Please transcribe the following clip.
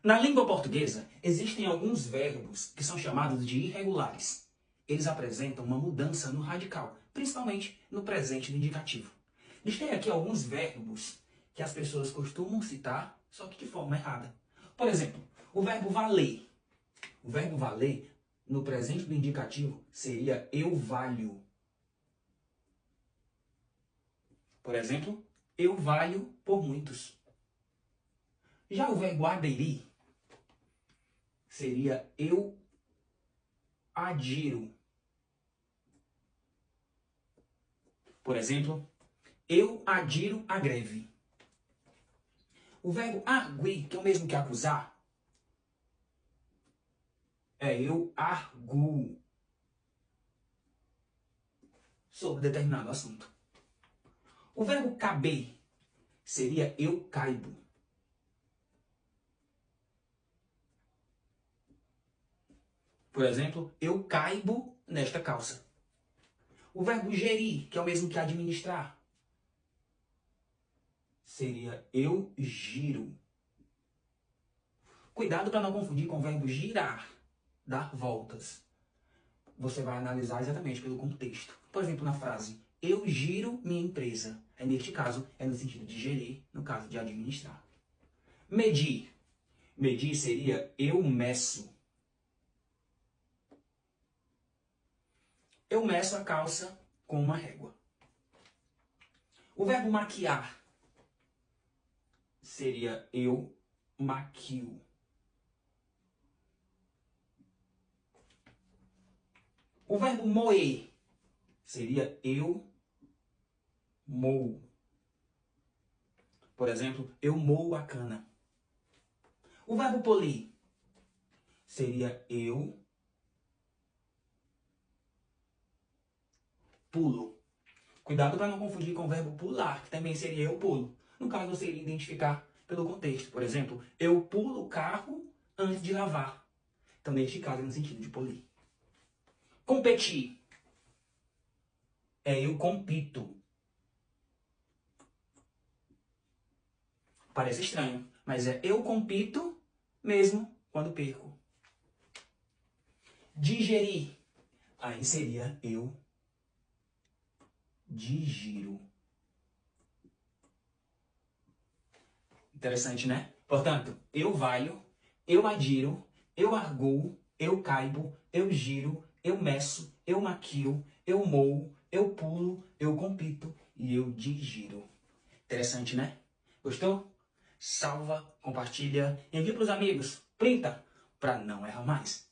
Na língua portuguesa, existem alguns verbos que são chamados de irregulares. Eles apresentam uma mudança no radical, principalmente no presente do indicativo. Listei aqui alguns verbos que as pessoas costumam citar, só que de forma errada. Por exemplo, o verbo valer. O verbo valer, no presente do indicativo, seria eu valho. Por exemplo, eu valho por muitos. Já o verbo aderir seria eu adiro. Por exemplo, eu adiro à greve. O verbo arguir, que é o mesmo que acusar, é eu arguo sobre determinado assunto. O verbo caber seria eu caibo. Por exemplo, eu caibo nesta calça. O verbo gerir, que é o mesmo que administrar, seria eu giro. Cuidado para não confundir com o verbo girar, dar voltas. Você vai analisar exatamente pelo contexto. Por exemplo, na frase, eu giro minha empresa. Neste caso, é no sentido de gerir, no caso de administrar. Medir. Medir seria eu meço. Eu meço a calça com uma régua. O verbo maquiar seria eu maquio. O verbo moer seria eu moo. Por exemplo, eu moo a cana. O verbo polir seria eu pulo. Cuidado para não confundir com o verbo pular, que também seria eu pulo. No caso, você iria identificar pelo contexto. Por exemplo, eu pulo o carro antes de lavar. Então, neste caso, é no sentido de polir. Competir é eu compito. Parece estranho, mas é eu compito mesmo quando perco. Digerir, aí seria eu digiro. Interessante, né? Portanto, eu valho, eu adiro, eu arguo, eu caibo, eu giro, eu meço, eu maquio, eu moo, eu pulo, eu compito e eu digiro. Interessante, né? Gostou? Salva, compartilha, envia para os amigos, printa, para não errar mais.